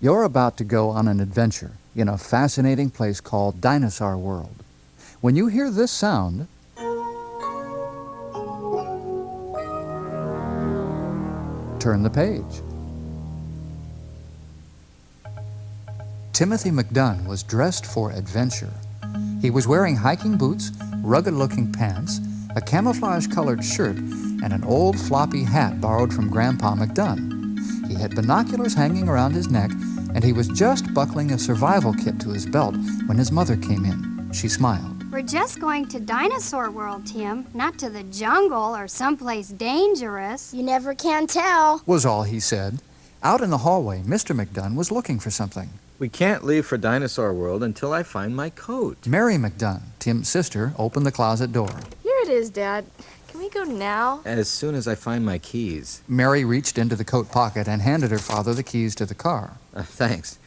You're about to go on an adventure in a fascinating place called Dinosaur World. When you hear this sound, turn the page. Timothy McDunn was dressed for adventure. He was wearing hiking boots, rugged-looking pants, a camouflage-colored shirt, and an old floppy hat borrowed from Grandpa McDunn. He had binoculars hanging around his neck, and he was just buckling a survival kit to his belt when his mother came in. She smiled. We're just going to Dinosaur World, Tim, not to the jungle or someplace dangerous. You never can tell, was all he said. Out in the hallway, Mr. McDunn was looking for something. We can't leave for Dinosaur World until I find my coat. Mary McDunn, Tim's sister, opened the closet door. Here it is, Dad. Can we go now? As soon as I find my keys. Mary reached into the coat pocket and handed her father the keys to the car. Thanks.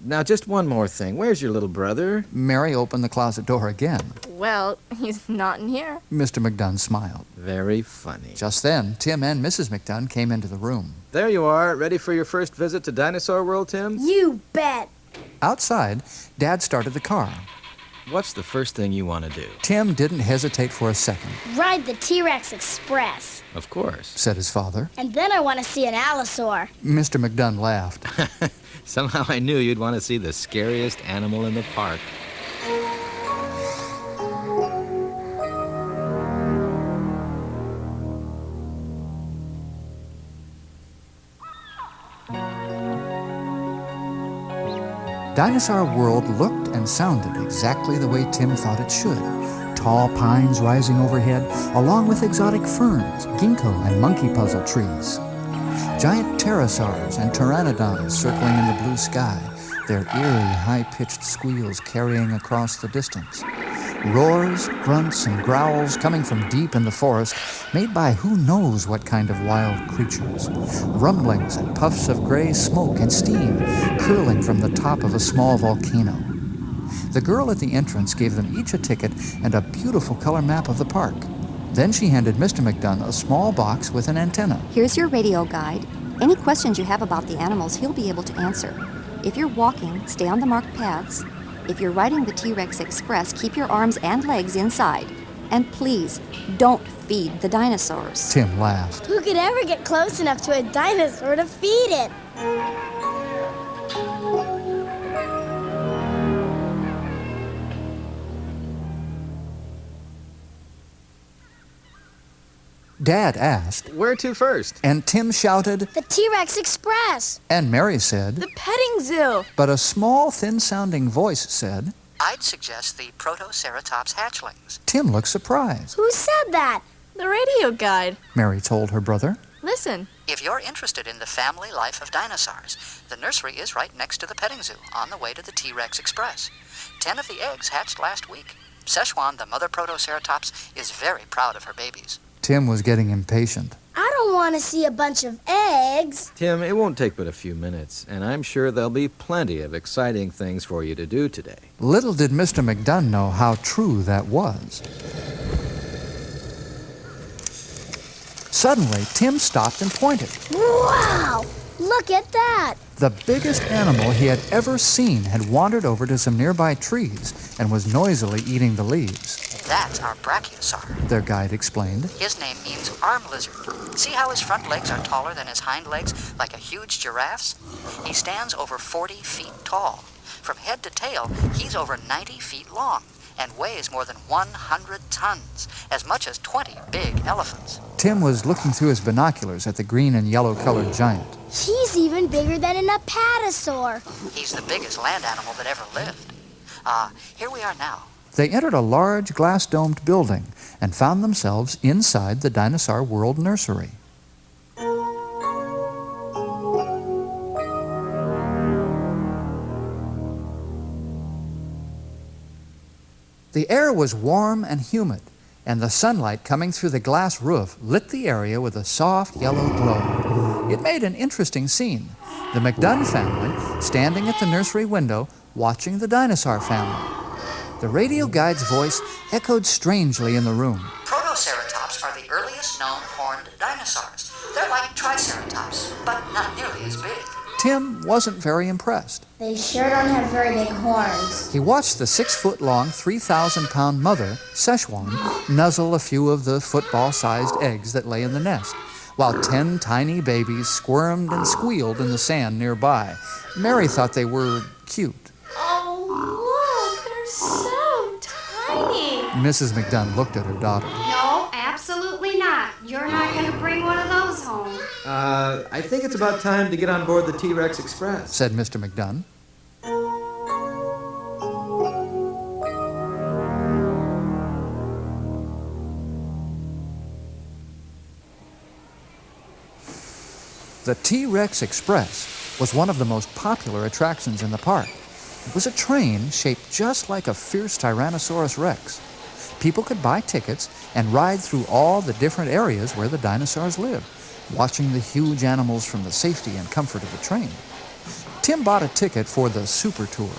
Now, just one more thing. Where's your little brother? Mary opened the closet door again. Well, he's not in here. Mr. McDunn smiled. Very funny. Just then, Tim and Mrs. McDunn came into the room. There you are. Ready for your first visit to Dinosaur World, Tim? You bet. Outside, Dad started the car. What's the first thing you want to do? Tim didn't hesitate for a second. Ride the T-Rex Express. Of course. Said his father. And then I want to see an allosaur. Mr. McDunn laughed. Somehow I knew you'd want to see the scariest animal in the park. Dinosaur World looked and sounded exactly the way Tim thought it should. Tall pines rising overhead, along with exotic ferns, ginkgo and monkey puzzle trees. Giant pterosaurs and pteranodons circling in the blue sky, their eerie, high-pitched squeals carrying across the distance. Roars, grunts, and growls coming from deep in the forest, made by who knows what kind of wild creatures. Rumblings and puffs of gray smoke and steam curling from the top of a small volcano. The girl at the entrance gave them each a ticket and a beautiful color map of the park. Then she handed Mr. McDunn a small box with an antenna. Here's your radio guide. Any questions you have about the animals, he'll be able to answer. If you're walking, stay on the marked paths. If you're riding the T-Rex Express, keep your arms and legs inside. And please, don't feed the dinosaurs. Tim laughed. Who could ever get close enough to a dinosaur to feed it? Dad asked, Where to first? and Tim shouted, The T-Rex Express. and Mary said, The petting zoo. but a small, thin-sounding voice said, I'd suggest the Protoceratops hatchlings. Tim looked surprised. Who said that? The radio guide. Mary told her brother. Listen. If you're interested in the family life of dinosaurs, the nursery is right next to the petting zoo on the way to the T-Rex Express. 10 of the eggs hatched last week. Szechuan, the mother Protoceratops, is very proud of her babies. Tim was getting impatient. I don't want to see a bunch of eggs. Tim, it won't take but a few minutes, and I'm sure there'll be plenty of exciting things for you to do today. Little did Mr. McDunn know how true that was. Suddenly, Tim stopped and pointed. Wow! Look at that. The biggest animal he had ever seen had wandered over to some nearby trees and was noisily eating the leaves. That's our brachiosaur. Their guide explained. His name means arm lizard. See how his front legs are taller than his hind legs, like a huge giraffe's? He stands over 40 feet tall. From head to tail, he's over 90 feet long and weighs more than 100 tons, as much as 20 big elephants. Tim was looking through his binoculars at the green and yellow-colored giant. He's even bigger than an apatosaur. He's the biggest land animal that ever lived. Here we are now. They entered a large glass-domed building and found themselves inside the Dinosaur World nursery. The air was warm and humid, and the sunlight coming through the glass roof lit the area with a soft yellow glow. It made an interesting scene. The McDunn family standing at the nursery window watching the dinosaur family. The radio guide's voice echoed strangely in the room. Protoceratops are the earliest known horned dinosaurs. They're like Triceratops, but not nearly as big. Tim wasn't very impressed. They sure don't have very big horns. He watched the 6-foot-long, 3,000-pound mother, Szechuan, nuzzle a few of the football-sized eggs that lay in the nest, while 10 tiny babies squirmed and squealed in the sand nearby. Mary thought they were cute. Oh, look, they're so tiny. Mrs. McDunn looked at her daughter. No, absolutely not. You're not going to bring one of those home. I think it's about time to get on board the T-Rex Express, Said Mr. McDunn. The T-Rex Express was one of the most popular attractions in the park. It was a train shaped just like a fierce Tyrannosaurus Rex. People could buy tickets and ride through all the different areas where the dinosaurs lived, watching the huge animals from the safety and comfort of the train. Tim bought a ticket for the Super Tour,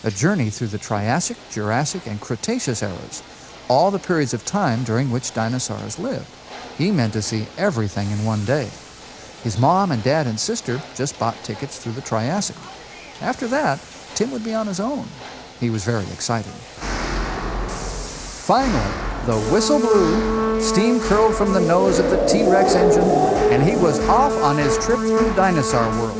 a journey through the Triassic, Jurassic, and Cretaceous eras, all the periods of time during which dinosaurs lived. He meant to see everything in one day. His mom and dad and sister just bought tickets through the Triassic. After that, Tim would be on his own. He was very excited. Finally, the whistle blew, steam curled from the nose of the T-Rex engine, and he was off on his trip through Dinosaur World,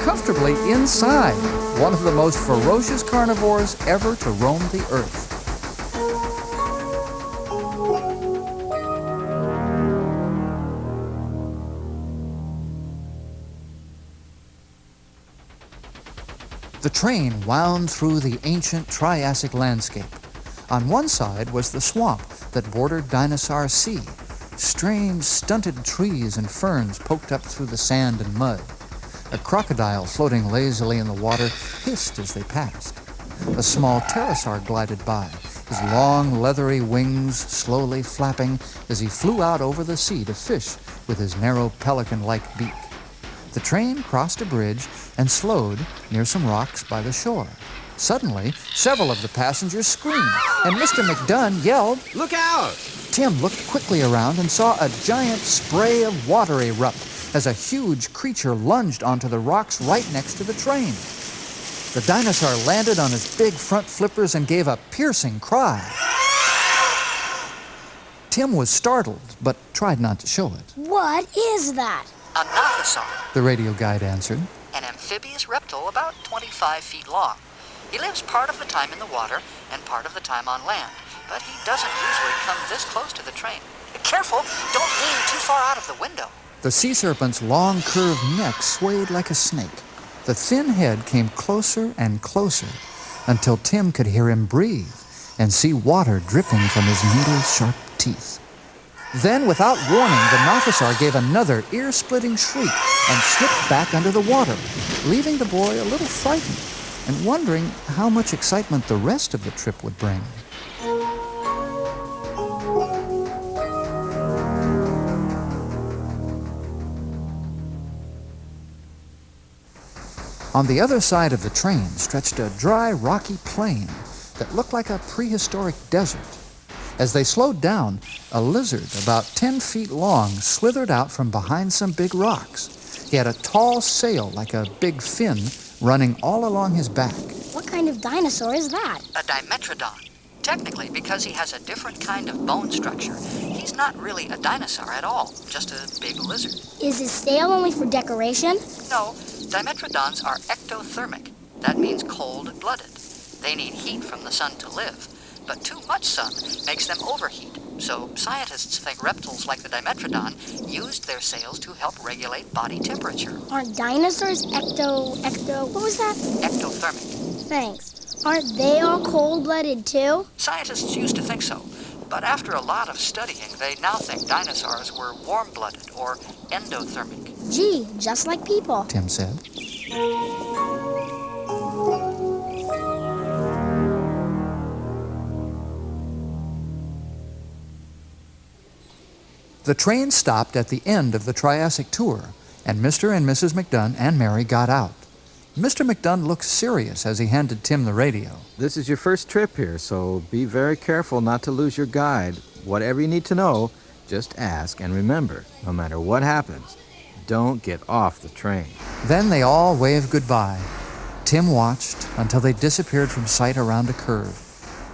comfortably inside one of the most ferocious carnivores ever to roam the earth. The train wound through the ancient Triassic landscape. On one side was the swamp that bordered Dinosaur Sea. Strange, stunted trees and ferns poked up through the sand and mud. A crocodile floating lazily in the water hissed as they passed. A small pterosaur glided by, his long, leathery wings slowly flapping as he flew out over the sea to fish with his narrow pelican-like beak. The train crossed a bridge and slowed near some rocks by the shore. Suddenly, several of the passengers screamed, and Mr. McDunn yelled, Look out! Tim looked quickly around and saw a giant spray of water erupt as a huge creature lunged onto the rocks right next to the train. The dinosaur landed on his big front flippers and gave a piercing cry. Tim was startled, but tried not to show it. What is that? A nothosaur, The radio guide answered. an amphibious reptile about 25 feet long. He lives part of the time in the water and part of the time on land, but he doesn't usually come this close to the train. Careful, don't lean too far out of the window. The sea serpent's long, curved neck swayed like a snake. The thin head came closer and closer until Tim could hear him breathe and see water dripping from his needle-sharp teeth. Then, without warning, the nothosaur gave another ear-splitting shriek and slipped back under the water, leaving the boy a little frightened and wondering how much excitement the rest of the trip would bring. On the other side of the train stretched a dry, rocky plain that looked like a prehistoric desert. As they slowed down, a lizard about 10 feet long slithered out from behind some big rocks. He had a tall sail like a big fin running all along his back. What kind of dinosaur is that? A dimetrodon. Technically, because he has a different kind of bone structure, he's not really a dinosaur at all, just a big lizard. Is his tail only for decoration? No, dimetrodons are ectothermic. That means cold-blooded. They need heat from the sun to live, but too much sun makes them overheat. So scientists think reptiles like the dimetrodon used their sails to help regulate body temperature. Aren't dinosaurs what was that? Ectothermic. Thanks. Aren't they all cold-blooded too? Scientists used to think so, but after a lot of studying, they now think dinosaurs were warm-blooded or endothermic. Gee, just like people. Tim said. The train stopped at the end of the Triassic tour, and Mr. and Mrs. McDunn and Mary got out. Mr. McDunn looked serious as he handed Tim the radio. This is your first trip here, so be very careful not to lose your guide. Whatever you need to know, just ask, and remember, no matter what happens, don't get off the train. Then they all waved goodbye. Tim watched until they disappeared from sight around a curve.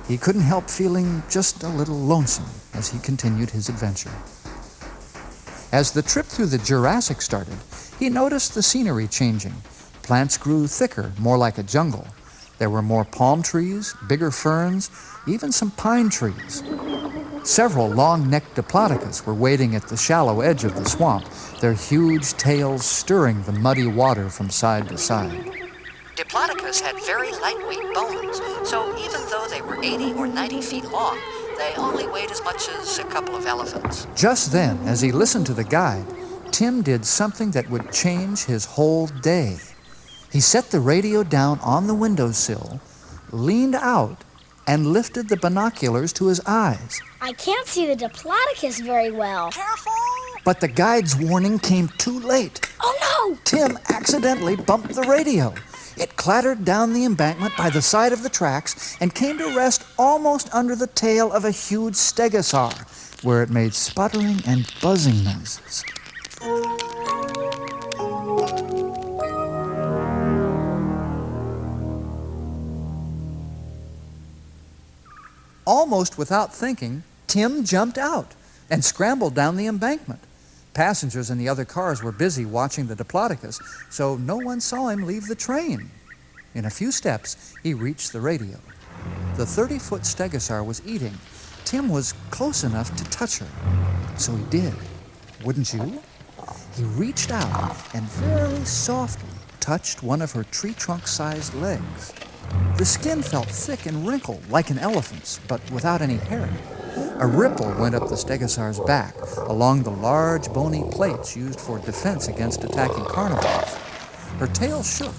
He couldn't help feeling just a little lonesome as he continued his adventure. As the trip through the Jurassic started, he noticed the scenery changing. Plants grew thicker, more like a jungle. There were more palm trees, bigger ferns, even some pine trees. Several long-necked diplodocus were wading at the shallow edge of the swamp, their huge tails stirring the muddy water from side to side. Diplodocus had very lightweight bones, so even though they were 80 or 90 feet long, they only weighed as much as a couple of elephants. Just then, as he listened to the guide, Tim did something that would change his whole day. He set the radio down on the windowsill, leaned out, and lifted the binoculars to his eyes. I can't see the diplodocus very well. Careful! But the guide's warning came too late. Oh no! Tim accidentally bumped the radio. It clattered down the embankment by the side of the tracks and came to rest almost under the tail of a huge stegosaur, where it made sputtering and buzzing noises. Almost without thinking, Tim jumped out and scrambled down the embankment. Passengers in the other cars were busy watching the diplodocus, so no one saw him leave the train. In a few steps, he reached the radio. The 30-foot stegosaur was eating. Tim was close enough to touch her, so he did. Wouldn't you? He reached out and very softly touched one of her tree trunk-sized legs. The skin felt thick and wrinkled, like an elephant's, but without any hair. A ripple went up the stegosaur's back, along the large bony plates used for defense against attacking carnivores. Her tail shook,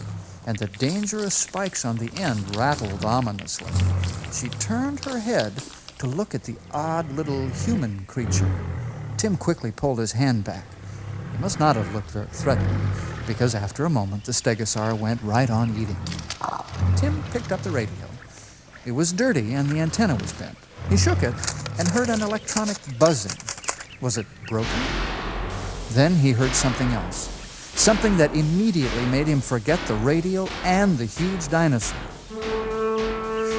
and the dangerous spikes on the end rattled ominously. She turned her head to look at the odd little human creature. Tim quickly pulled his hand back. He must not have looked very threatening, because after a moment the stegosaur went right on eating. Tim picked up the radio. It was dirty and the antenna was bent. He shook it and heard an electronic buzzing. Was it broken? Then he heard something else. Something that immediately made him forget the radio and the huge dinosaur.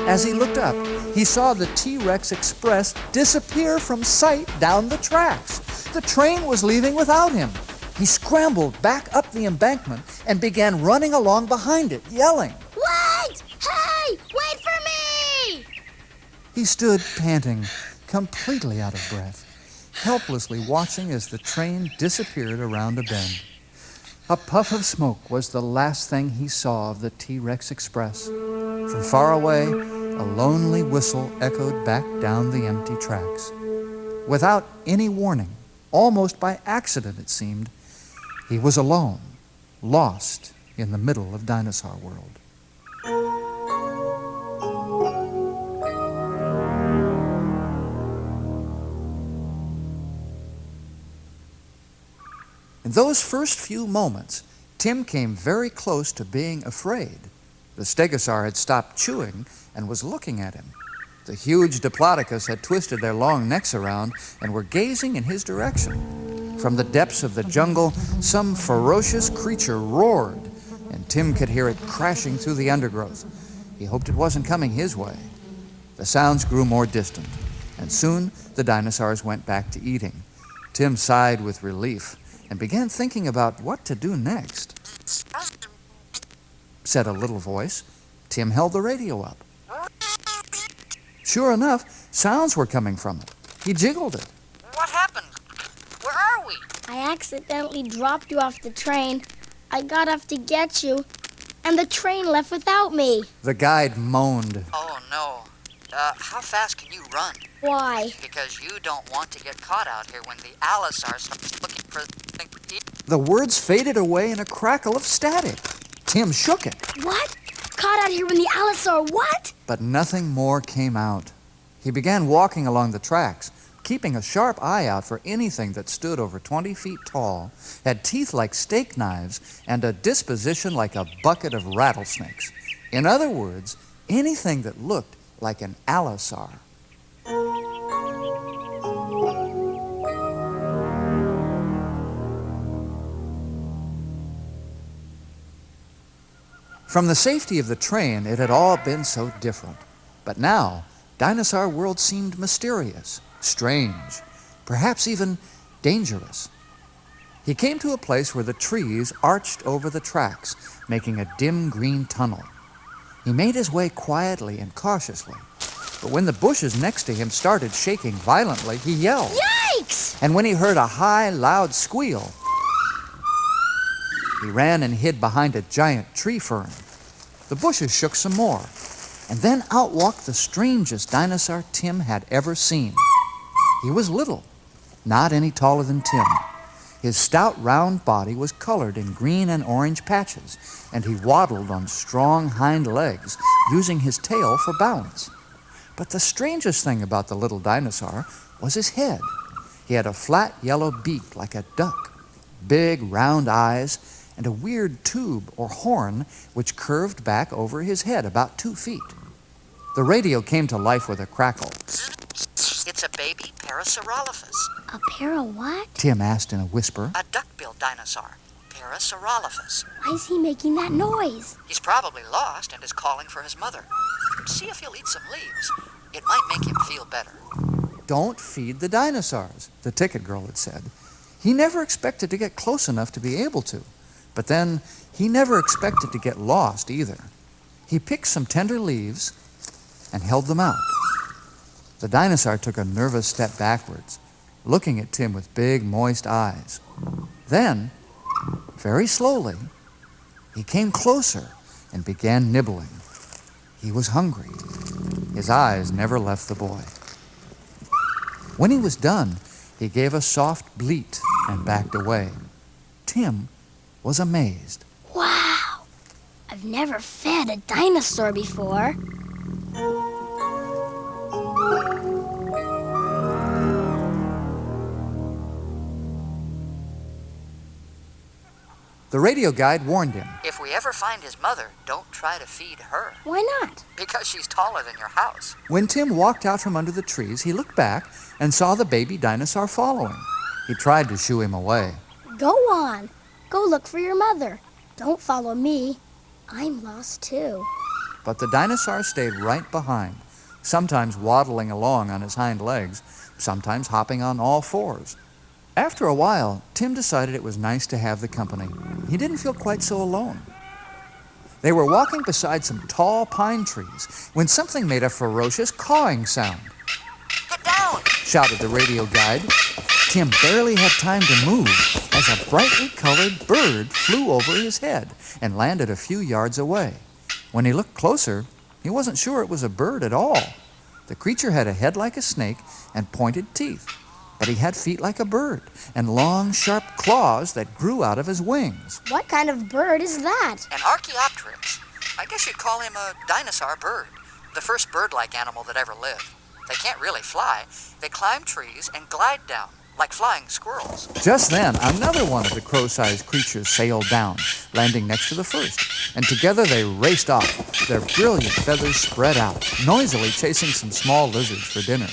As he looked up, he saw the T-Rex Express disappear from sight down the tracks. The train was leaving without him. He scrambled back up the embankment and began running along behind it, yelling. Wait! Hey! Wait for me! He stood panting, completely out of breath, helplessly watching as the train disappeared around a bend. A puff of smoke was the last thing he saw of the T-Rex Express. From far away, a lonely whistle echoed back down the empty tracks. Without any warning, almost by accident it seemed, he was alone, lost in the middle of Dinosaur World. In those first few moments, Tim came very close to being afraid. The stegosaur had stopped chewing and was looking at him. The huge diplodocus had twisted their long necks around and were gazing in his direction. From the depths of the jungle, some ferocious creature roared, and Tim could hear it crashing through the undergrowth. He hoped it wasn't coming his way. The sounds grew more distant, and soon the dinosaurs went back to eating. Tim sighed with relief and began thinking about what to do next. Said a little voice. Tim held the radio up. Sure enough, sounds were coming from it. He jiggled it. What happened? Where are we? I accidentally dropped you off the train. I got off to get you, and the train left without me. The guide moaned. Oh, no. How fast can you run? Why? Because you don't want to get caught out here when the allosaur starts looking for something to eat. The words faded away in a crackle of static. Tim shook it, What? Caught out here when the allosaur what? but nothing more came out. He began walking along the tracks, keeping a sharp eye out for anything that stood over 20 feet tall, had teeth like steak knives, and a disposition like a bucket of rattlesnakes. In other words, anything that looked like an allosaur. From the safety of the train, it had all been so different. But now, Dinosaur World seemed mysterious, strange, perhaps even dangerous. He came to a place where the trees arched over the tracks, making a dim green tunnel. He made his way quietly and cautiously, but when the bushes next to him started shaking violently, he yelled. Yikes! And when he heard a high, loud squeal, he ran and hid behind a giant tree fern. The bushes shook some more, and then out walked the strangest dinosaur Tim had ever seen. He was little, not any taller than Tim. His stout, round body was colored in green and orange patches, and he waddled on strong hind legs, using his tail for balance. But the strangest thing about the little dinosaur was his head. He had a flat yellow beak like a duck, big round eyes, and a weird tube or horn which curved back over his head about 2 feet. The radio came to life with a crackle. It's a baby Parasaurolophus, A pair of what? Tim asked in a whisper. a duck-billed dinosaur, Parasaurolophus. Why is he making that noise? He's probably lost and is calling for his mother. See if he'll eat some leaves. It might make him feel better. Don't feed the dinosaurs, the ticket girl had said. He never expected to get close enough to be able to. But then he never expected to get lost either. He picked some tender leaves and held them out. The dinosaur took a nervous step backwards, looking at Tim with big, moist eyes. Then, very slowly, he came closer and began nibbling. He was hungry. His eyes never left the boy. When he was done, he gave a soft bleat and backed away. Tim was amazed. Wow! I've never fed a dinosaur before. The radio guide warned him. If we ever find his mother, don't try to feed her, Why not? because she's taller than your house. When Tim walked out from under the trees, he looked back and saw the baby dinosaur following. He tried to shoo him away. Go on. Go look for your mother. Don't follow me. I'm lost too. But the dinosaur stayed right behind, sometimes waddling along on his hind legs, sometimes hopping on all fours. After a while, Tim decided it was nice to have the company. He didn't feel quite so alone. They were walking beside some tall pine trees when something made a ferocious cawing sound. Get down! Shouted the radio guide. Tim barely had time to move as a brightly colored bird flew over his head and landed a few yards away. When he looked closer, he wasn't sure it was a bird at all. The creature had a head like a snake and pointed teeth, but he had feet like a bird and long, sharp claws that grew out of his wings. What kind of bird is that? An Archaeopteryx. I guess you'd call him a dinosaur bird, the first bird-like animal that ever lived. They can't really fly. They climb trees and glide down, like flying squirrels. Just then, another one of the crow-sized creatures sailed down, landing next to the first, and together they raced off, their brilliant feathers spread out, noisily chasing some small lizards for dinner.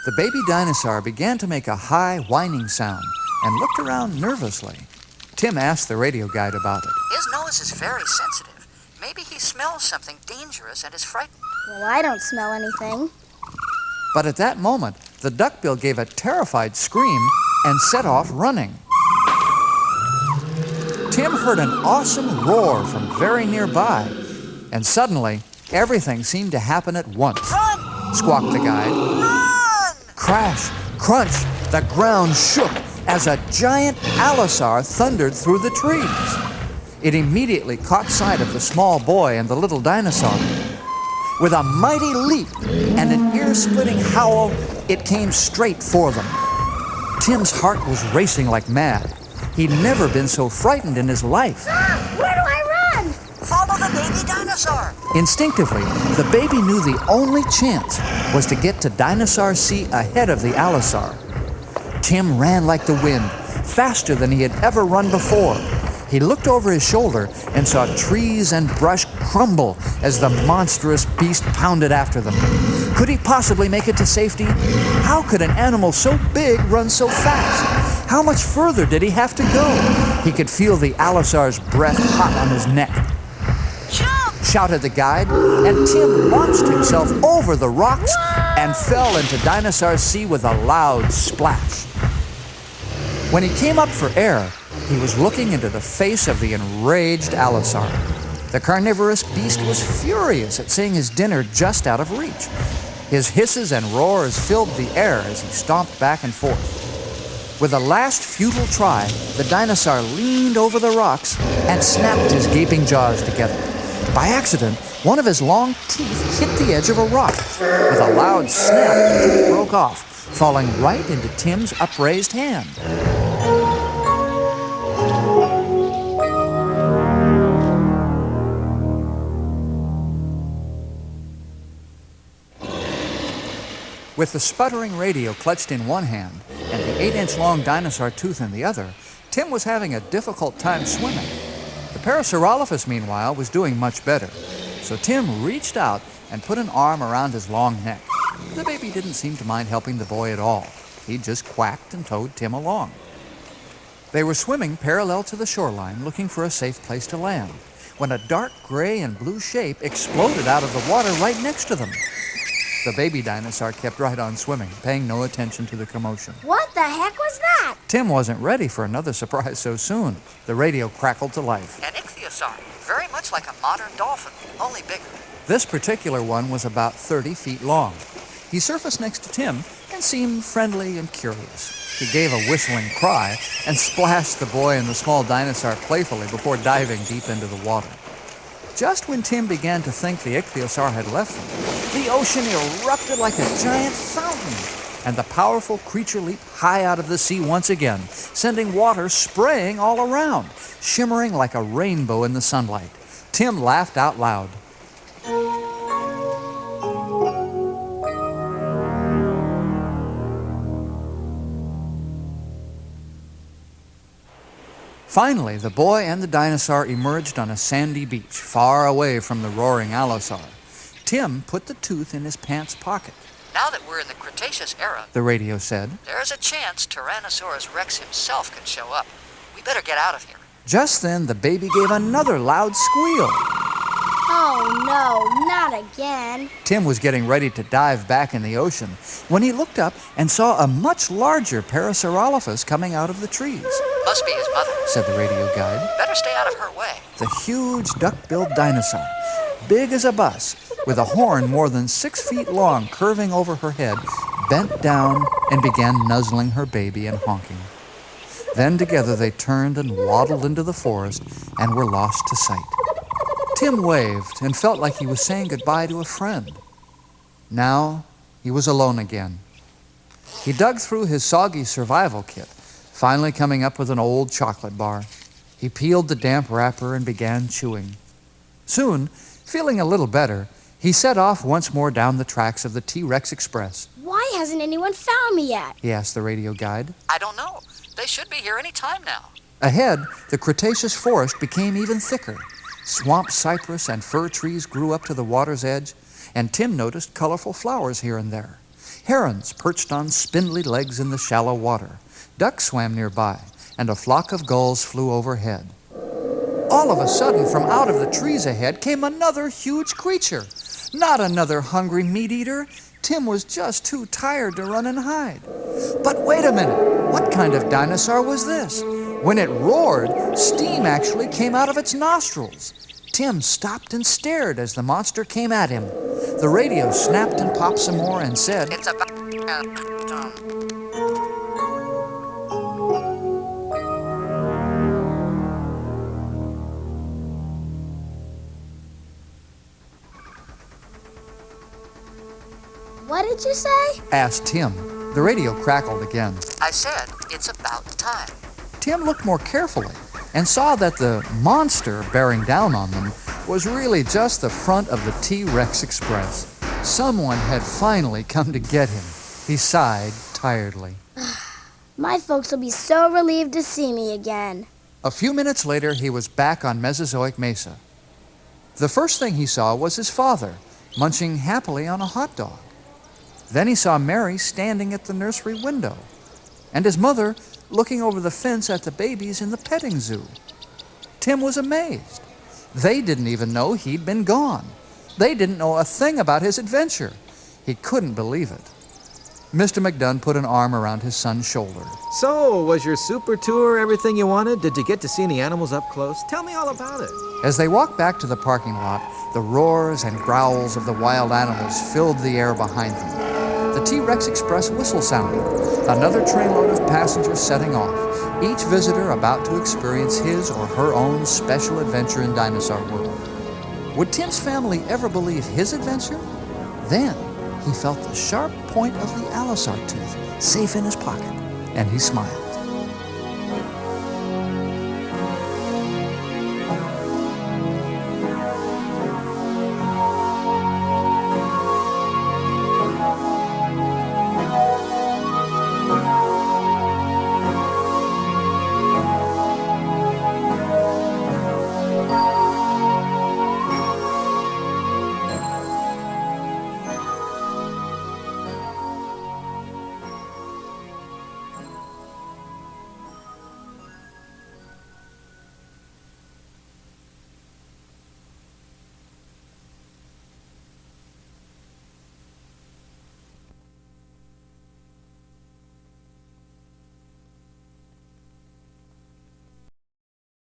The baby dinosaur began to make a high, whining sound and looked around nervously. Tim asked the radio guide about it. His nose is very sensitive. Maybe he smells something dangerous and is frightened. Well, I don't smell anything. But at that moment, the duckbill gave a terrified scream and set off running. Tim heard an awesome roar from very nearby, and suddenly, everything seemed to happen at once. Run! Squawked the guide. Run! Crash, crunch, the ground shook as a giant allosaur thundered through the trees. It immediately caught sight of the small boy and the little dinosaur. With a mighty leap and an ear-splitting howl, it came straight for them. Tim's heart was racing like mad. He'd never been so frightened in his life. Where do I run? Follow the baby dinosaur. Instinctively, the baby knew the only chance was to get to Dinosaur C ahead of the allosaur. Tim ran like the wind, faster than he had ever run before. He looked over his shoulder and saw trees and brush crumble as the monstrous beast pounded after them. Could he possibly make it to safety? How could an animal so big run so fast? How much further did he have to go? He could feel the allosaur's breath hot on his neck. Jump! Shouted the guide, and Tim launched himself over the rocks and fell into Dinosaur's sea with a loud splash. When he came up for air, he was looking into the face of the enraged allosaur. The carnivorous beast was furious at seeing his dinner just out of reach. His hisses and roars filled the air as he stomped back and forth. With a last futile try, the dinosaur leaned over the rocks and snapped his gaping jaws together. By accident, one of his long teeth hit the edge of a rock. With a loud snap, the tooth broke off, falling right into Tim's upraised hand. With the sputtering radio clutched in one hand and the 8-inch-long dinosaur tooth in the other, Tim was having a difficult time swimming. The Parasaurolophus, meanwhile, was doing much better, so Tim reached out and put an arm around his long neck. The baby didn't seem to mind helping the boy at all. He just quacked and towed Tim along. They were swimming parallel to the shoreline, looking for a safe place to land, when a dark gray and blue shape exploded out of the water right next to them. The baby dinosaur kept right on swimming, paying no attention to the commotion. What the heck was that? Tim wasn't ready for another surprise so soon. The radio crackled to life. An ichthyosaur, very much like a modern dolphin, only bigger. This particular one was about 30 feet long. He surfaced next to Tim and seemed friendly and curious. He gave a whistling cry and splashed the boy and the small dinosaur playfully before diving deep into the water. Just when Tim began to think the ichthyosaur had left them, the ocean erupted like a giant fountain, and the powerful creature leaped high out of the sea once again, sending water spraying all around, shimmering like a rainbow in the sunlight. Tim laughed out loud. Finally, the boy and the dinosaur emerged on a sandy beach, far away from the roaring allosaur. Tim put the tooth in his pants pocket. Now that we're in the Cretaceous era, The radio said. there's a chance Tyrannosaurus Rex himself can show up. We better get out of here. Just then, the baby gave another loud squeal. Oh no, not again. Tim was getting ready to dive back in the ocean when he looked up and saw a much larger Parasaurolophus coming out of the trees. Must be his mother. Said the radio guide. Better stay out of her way. The huge duck-billed dinosaur, big as a bus, with a horn more than 6 feet long curving over her head, bent down and began nuzzling her baby and honking. Then together they turned and waddled into the forest and were lost to sight. Tim waved and felt like he was saying goodbye to a friend. Now he was alone again. He dug through his soggy survival kit, finally coming up with an old chocolate bar. He peeled the damp wrapper and began chewing. Soon, feeling a little better, he set off once more down the tracks of the T-Rex Express. Why hasn't anyone found me yet? He asked the radio guide. I don't know. They should be here any time now. Ahead, the Cretaceous forest became even thicker. Swamp cypress and fir trees grew up to the water's edge, and Tim noticed colorful flowers here and there. Herons perched on spindly legs in the shallow water. Ducks swam nearby, and a flock of gulls flew overhead. All of a sudden, from out of the trees ahead came another huge creature. Not another hungry meat-eater. Tim was just too tired to run and hide. But wait a minute, what kind of dinosaur was this? When it roared, steam actually came out of its nostrils. Tim stopped and stared as the monster came at him. The radio snapped and popped some more and said, It's about... What did you say? asked Tim. The radio crackled again. I said, it's about time. Tim looked more carefully and saw that the monster bearing down on them was really just the front of the T-Rex Express. Someone had finally come to get him. He sighed tiredly. My folks will be so relieved to see me again. A few minutes later, he was back on Mesozoic Mesa. The first thing he saw was his father, munching happily on a hot dog. Then he saw Mary standing at the nursery window, and his mother looking over the fence at the babies in the petting zoo. Tim was amazed. They didn't even know he'd been gone. They didn't know a thing about his adventure. He couldn't believe it. Mr. McDunn put an arm around his son's shoulder. So, was your super tour everything you wanted? Did you get to see any animals up close? Tell me all about it. As they walked back to the parking lot, the roars and growls of the wild animals filled the air behind them. The T-Rex Express whistle sounded, another trainload of passengers setting off, each visitor about to experience his or her own special adventure in Dinosaur World. Would Tim's family ever believe his adventure? Then he felt the sharp point of the allosaur tooth safe in his pocket, and he smiled.